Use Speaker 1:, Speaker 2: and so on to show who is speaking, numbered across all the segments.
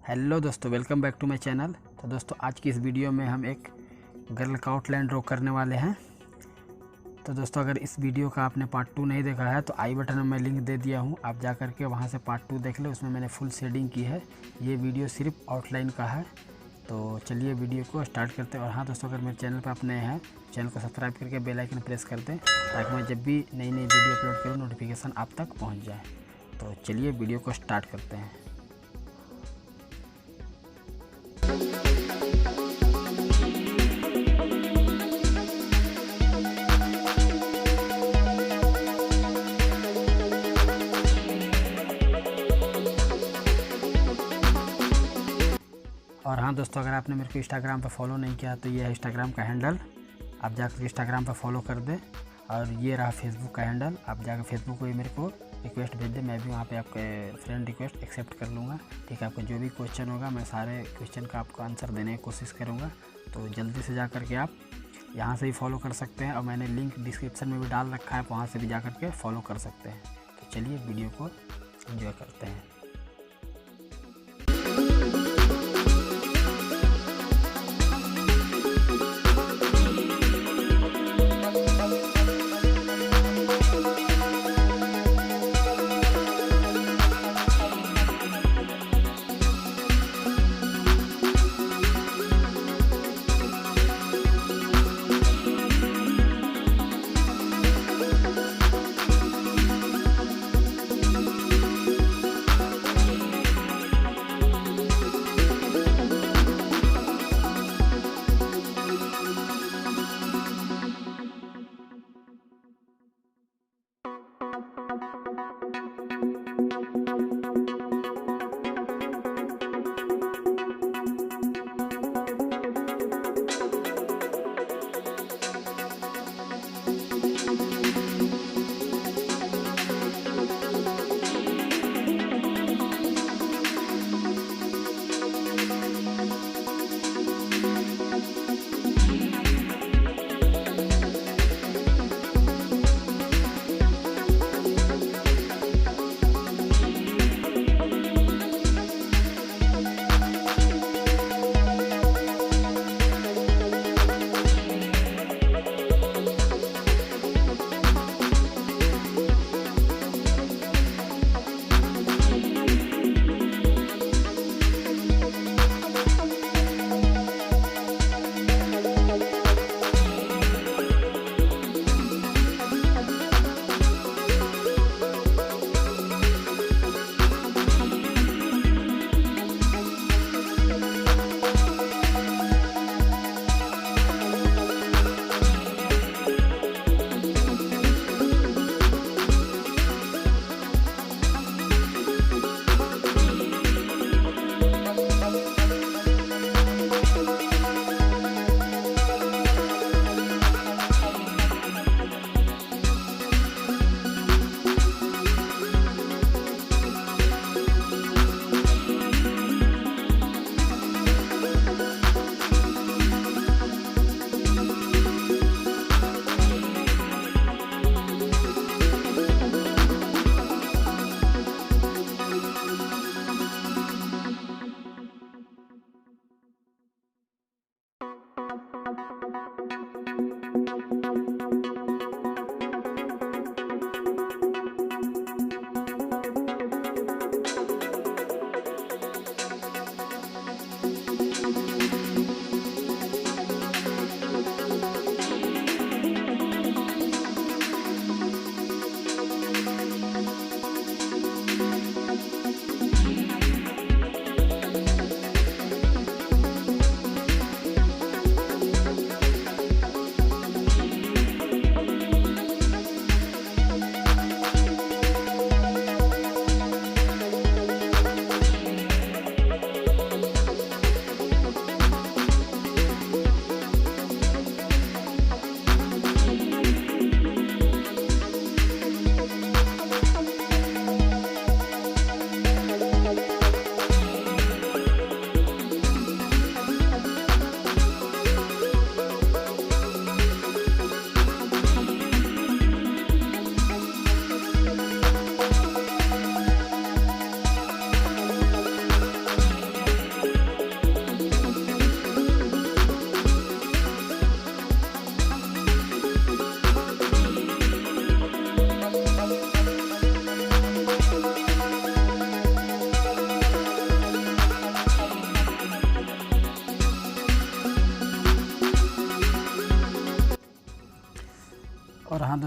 Speaker 1: हेलो दोस्तों, welcome back to my channel. तो दोस्तों आज की इस वीडियो में हम एक गर्ल का आउटलाइन ड्रॉ करने वाले हैं। तो दोस्तों अगर इस वीडियो का आपने पार्ट 2 नहीं देखा है तो आई बटन में मैं लिंक दे दिया हूं, आप जा कर के वहां से पार्ट 2 देख ले। उसमें मैंने फुल शेडिंग की है। ये वीडियो सिर्फ आउटलाइन का है। तो चलिए वीडियो को स्टार्ट करते हैं। और हाँ दोस्तों, अगर मेरे चैनल पर आप नए हैं, चैनल को सब्सक्राइब करके बेल आइकन प्रेस कर दें ताकि मैं जब भी नई वीडियो अपलोड करूँ नोटिफिकेशन आप तक पहुँच जाए। तो चलिए वीडियो को स्टार्ट करते हैं। और हाँ दोस्तों, अगर आपने मेरे को इंस्टाग्राम पर फॉलो नहीं किया तो ये है इंस्टाग्राम का हैंडल, आप जाकर इंस्टाग्राम पर फॉलो कर दें। और ये रहा फेसबुक का हैंडल, आप जाकर फेसबुक पे मेरे को रिक्वेस्ट भेज दें, मैं भी वहाँ पे आपके फ्रेंड रिक्वेस्ट एक्सेप्ट कर लूँगा। ठीक है, आपको जो भी क्वेश्चन होगा मैं सारे क्वेश्चन का आपको आंसर देने की कोशिश करूँगा। तो जल्दी से जा कर के आप यहाँ से ही फॉलो कर सकते हैं। और मैंने लिंक डिस्क्रिप्शन में भी डाल रखा है, वहाँ से भी जा कर के फॉलो कर सकते हैं। तो चलिए वीडियो को एंजॉय करते हैं।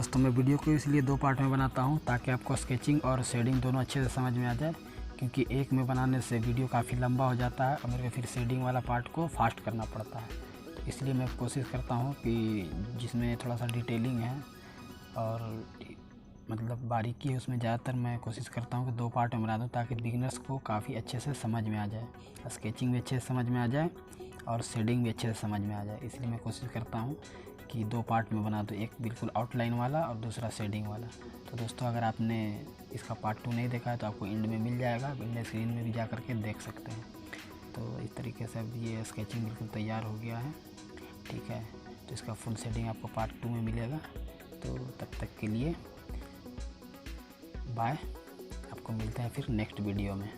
Speaker 1: दोस्तों मैं वीडियो को इसलिए 2 पार्ट में बनाता हूँ ताकि आपको स्केचिंग और शेडिंग दोनों अच्छे से समझ में आ जाए, क्योंकि एक में बनाने से वीडियो काफ़ी लंबा हो जाता है और मेरे को फिर शेडिंग वाला पार्ट को फास्ट करना पड़ता है। तो इसलिए मैं कोशिश करता हूँ कि जिसमें थोड़ा सा डिटेलिंग है और मतलब बारीकी है उसमें ज़्यादातर मैं कोशिश करता हूँ कि 2 पार्ट में बना दूँ ताकि बिगिनर्स को काफ़ी अच्छे से समझ में आ जाए, स्केचिंग भी अच्छे से समझ में आ जाए और शेडिंग भी अच्छे से समझ में आ जाए। इसलिए मैं कोशिश करता हूँ कि 2 पार्ट में बना दूँ, एक बिल्कुल आउटलाइन वाला और दूसरा शेडिंग वाला। तो दोस्तों अगर आपने इसका पार्ट 2 नहीं देखा है तो आपको एंड में मिल जाएगा, एंड स्क्रीन में भी जा करके देख सकते हैं। तो इस तरीके से अब ये स्केचिंग बिल्कुल तैयार हो गया है, ठीक है। तो इसका फुल शेडिंग आपको पार्ट 2 में मिलेगा। तो तब तक के लिए बाय, आपको मिलते हैं फिर नेक्स्ट वीडियो में।